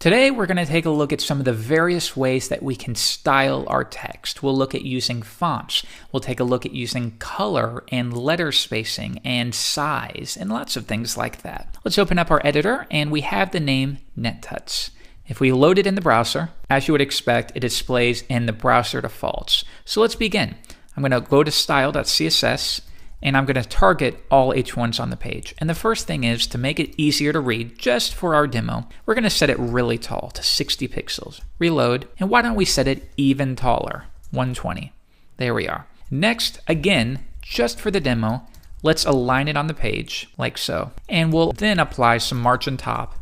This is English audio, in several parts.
Today, we're going to take a look at some of the various ways that we can style our text. We'll look at using fonts. We'll take a look at using color and letter spacing and size and lots of things like that. Let's open up our editor, and we have the name NetTuts. If we load it in the browser, as you would expect, it displays in the browser defaults. So let's begin. I'm going to go to style.css, and I'm going to target all H1s on the page. And the first thing is, to make it easier to read, just for our demo, we're going to set it really tall to 60 pixels. Reload, and why don't we set it even taller, 120. There we are. Next, again, just for the demo, let's align it on the page, like so. And we'll then apply some margin top,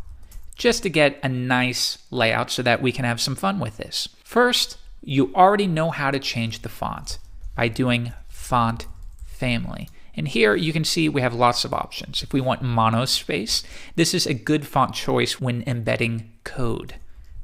just to get a nice layout so that we can have some fun with this. First, you already know how to change the font by doing font family. And here you can see we have lots of options. If we want monospace, this is a good font choice when embedding code.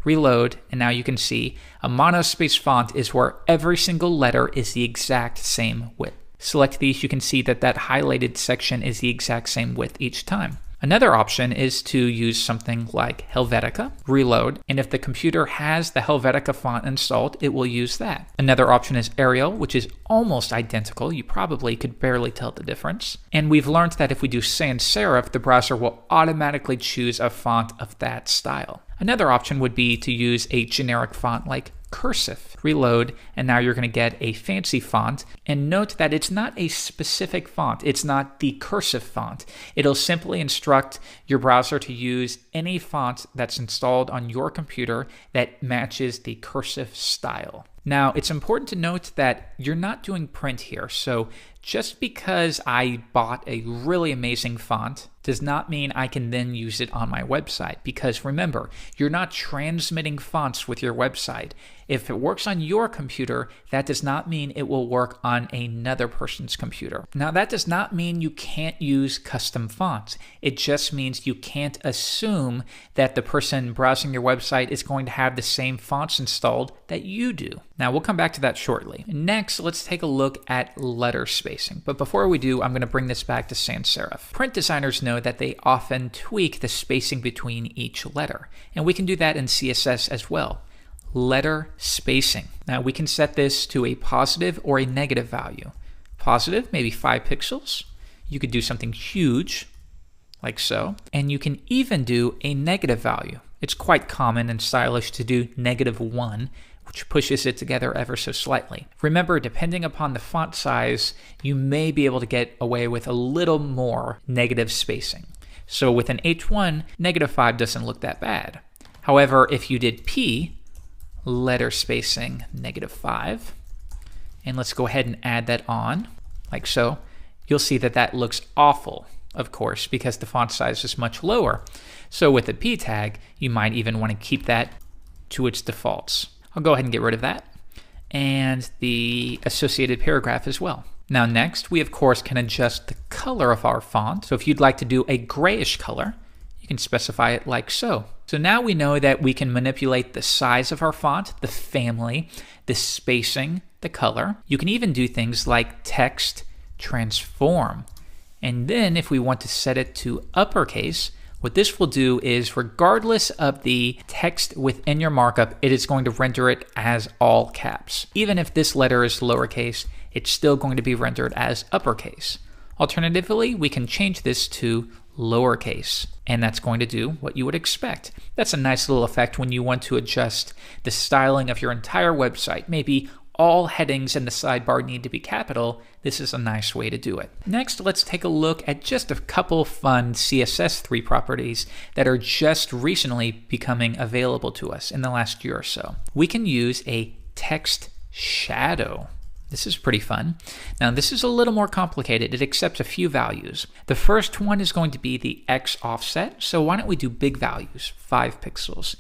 Reload, and now you can see a monospace font is where every single letter is the exact same width. Select these, you can see that that highlighted section is the exact same width each time. Another option is to use something like Helvetica, reload, and if the computer has the Helvetica font installed, it will use that. Another option is Arial, which is almost identical. You probably could barely tell the difference. And we've learned that if we do sans serif, the browser will automatically choose a font of that style. Another option would be to use a generic font like cursive. Reload, and now you're going to get a fancy font. And note that it's not a specific font. It's not the cursive font. It'll simply instruct your browser to use any font that's installed on your computer that matches the cursive style. Now, it's important to note that you're not doing print here. So just because I bought a really amazing font does not mean I can then use it on my website. Because remember, you're not transmitting fonts with your website. If it works on your computer, that does not mean it will work on another person's computer. Now, that does not mean you can't use custom fonts. It just means you can't assume that the person browsing your website is going to have the same fonts installed that you do. Now, we'll come back to that shortly. Next, let's take a look at letter spacing. But before we do, I'm going to bring this back to sans serif. Print designers know that they often tweak the spacing between each letter. And we can do that in CSS as well. Letter spacing. Now, we can set this to a positive or a negative value. Positive, maybe 5 pixels. You could do something huge, like so. And you can even do a negative value. It's quite common and stylish to do -1, which pushes it together ever so slightly. Remember, depending upon the font size, you may be able to get away with a little more negative spacing. So with an H1, -5 doesn't look that bad. However, if you did P, letter spacing -5, and let's go ahead and add that on, like so, you'll see that that looks awful, of course, because the font size is much lower. So with the P tag, you might even want to keep that to its defaults. I'll go ahead and get rid of that, and the associated paragraph as well. Now next, we of course can adjust the color of our font. So if you'd like to do a grayish color, you can specify it like so. So now we know that we can manipulate the size of our font, the family, the spacing, the color. You can even do things like text transform. And then if we want to set it to uppercase, what this will do is, regardless of the text within your markup, it is going to render it as all caps. Even if this letter is lowercase, it's still going to be rendered as uppercase. Alternatively, we can change this to lowercase, and that's going to do what you would expect. That's a nice little effect when you want to adjust the styling of your entire website. Maybe all headings in the sidebar need to be capital. This is a nice way to do it. Next, let's take a look at just a couple fun CSS3 properties that are just recently becoming available to us in the last year or so. We can use a text shadow. This is pretty fun. Now, this is a little more complicated. It accepts a few values. The first one is going to be the X offset. So why don't we do big values, 5 pixels.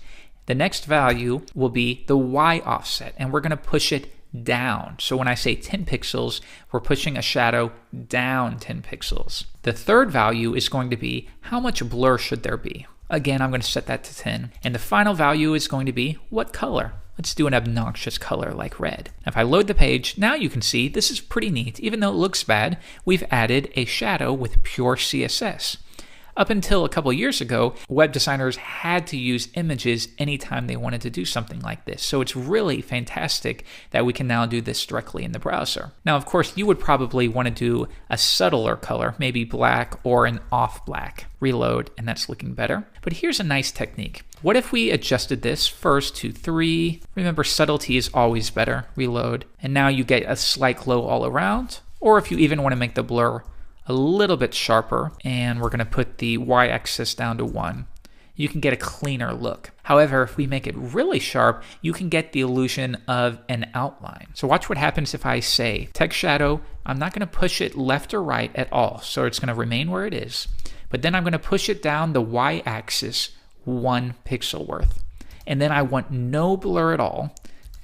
The next value will be the Y offset, and we're going to push it down. So when I say 10 pixels, we're pushing a shadow down 10 pixels. The third value is going to be how much blur should there be. Again, I'm going to set that to 10. And the final value is going to be what color. Let's do an obnoxious color like red. If I load the page, now you can see this is pretty neat. Even though it looks bad, we've added a shadow with pure CSS. Up until a couple years ago, web designers had to use images anytime they wanted to do something like this. So it's really fantastic that we can now do this directly in the browser. Now, of course, you would probably want to do a subtler color, maybe black or an off black. Reload, and that's looking better. But here's a nice technique. What if we adjusted this first to 3? Remember, subtlety is always better. Reload. And now you get a slight glow all around. Or if you even want to make the blur a little bit sharper, and we're going to put the y-axis down to 1, you can get a cleaner look. However, if we make it really sharp, you can get the illusion of an outline. So watch what happens if I say text shadow. I'm not going to push it left or right at all, so it's going to remain where it is. But then I'm going to push it down the y-axis 1 pixel worth. And then I want no blur at all,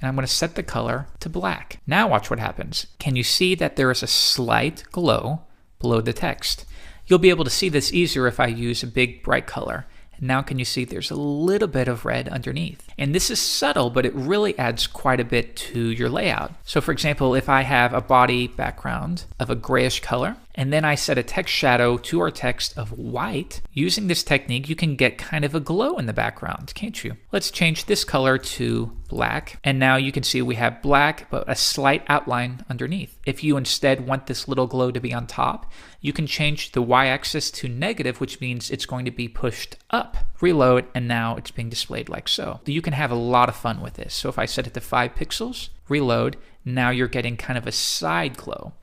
and I'm going to set the color to black. Now watch what happens. Can you see that there is a slight glow below the text? You'll be able to see this easier if I use a big bright color. And now can you see there's a little bit of red underneath? And this is subtle, but it really adds quite a bit to your layout. So for example, if I have a body background of a grayish color, and then I set a text shadow to our text of white, using this technique, you can get kind of a glow in the background, can't you? Let's change this color to black. And now you can see we have black, but a slight outline underneath. If you instead want this little glow to be on top, you can change the y-axis to negative, which means it's going to be pushed up. Reload, and now it's being displayed like so. You can have a lot of fun with this. So if I set it to 5 pixels, reload, now you're getting kind of a side glow.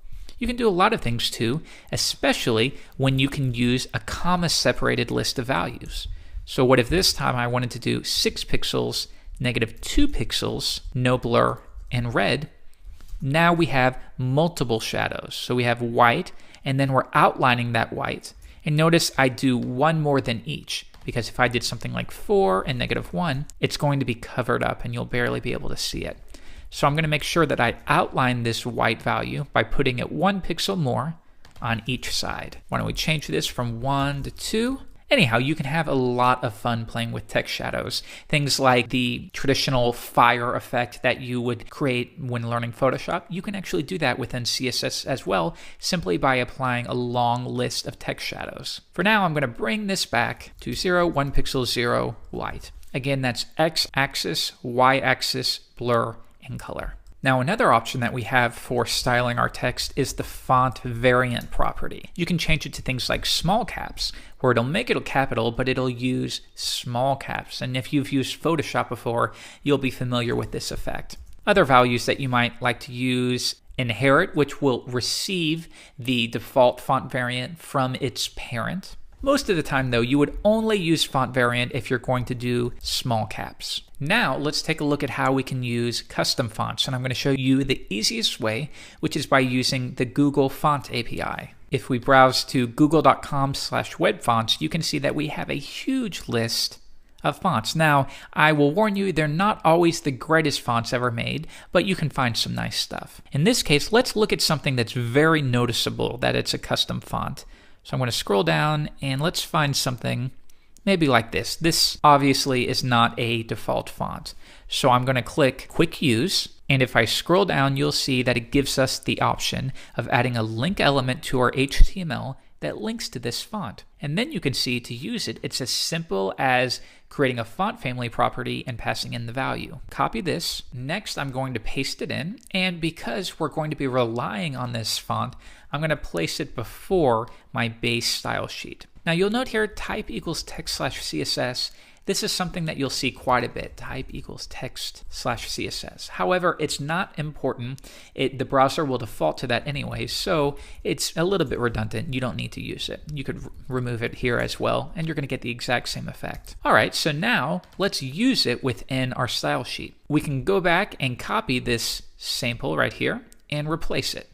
You can do a lot of things too, especially when you can use a comma-separated list of values. So what if this time I wanted to do 6 pixels, -2 pixels, no blur, and red? Now we have multiple shadows. So we have white, and then we're outlining that white. And notice I do one more than each, because if I did something like 4 and -1, it's going to be covered up and you'll barely be able to see it. So I'm going to make sure that I outline this white value by putting it 1 pixel more on each side. Why don't we change this from 1 to 2? Anyhow, you can have a lot of fun playing with text shadows. Things like the traditional fire effect that you would create when learning Photoshop, you can actually do that within CSS as well, simply by applying a long list of text shadows. For now, I'm going to bring this back to 0, 1 pixel, 0, white. Again, that's x-axis, y-axis, blur, and color. Now, another option that we have for styling our text is the font variant property. You can change it to things like small caps, where it'll make it a capital, but it'll use small caps. And if you've used Photoshop before, you'll be familiar with this effect. Other values that you might like to use: inherit, which will receive the default font variant from its parent. Most of the time, though, you would only use font variant if you're going to do small caps. Now, let's take a look at how we can use custom fonts, and I'm going to show you the easiest way, which is by using the Google Font API. If we browse to google.com/webfonts, you can see that we have a huge list of fonts. Now, I will warn you, they're not always the greatest fonts ever made, but you can find some nice stuff. In this case, let's look at something that's very noticeable that it's a custom font. So I'm going to scroll down and let's find something maybe like this. This obviously is not a default font. So I'm going to click Quick Use. And if I scroll down, you'll see that it gives us the option of adding a link element to our HTML that links to this font. And then you can see to use it, it's as simple as creating a font family property and passing in the value. Copy this. Next, I'm going to paste it in. And because we're going to be relying on this font, I'm going to place it before my base style sheet. Now you'll note here type equals text/CSS. This is something that you'll see quite a bit, type equals text/CSS. However, it's not important. The browser will default to that anyway, so it's a little bit redundant. You don't need to use it. You could remove it here as well, and you're going to get the exact same effect. All right, so now let's use it within our style sheet. We can go back and copy this sample right here and replace it.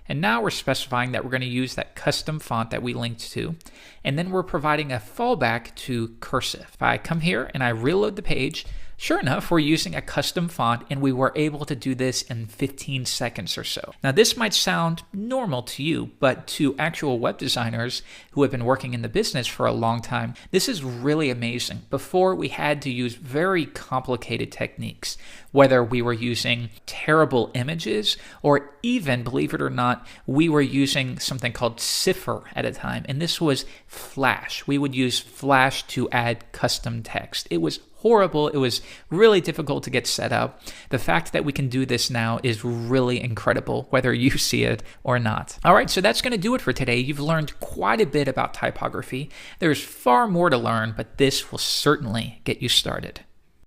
And now we're specifying that we're going to use that custom font that we linked to, and then we're providing a fallback to cursive. If I come here and I reload the page, Sure enough, we're using a custom font and we were able to do this in 15 seconds or so. Now, this might sound normal to you, but to actual web designers who have been working in the business for a long time, this is really amazing. Before, we had to use very complicated techniques, whether we were using terrible images or even, believe it or not, we were using something called Cipher at a time, and this was Flash. We would use Flash to add custom text. It was horrible. It was really difficult to get set up. The fact that we can do this now is really incredible, whether you see it or not. All right, so that's going to do it for today. You've learned quite a bit about typography. There's far more to learn, but this will certainly get you started.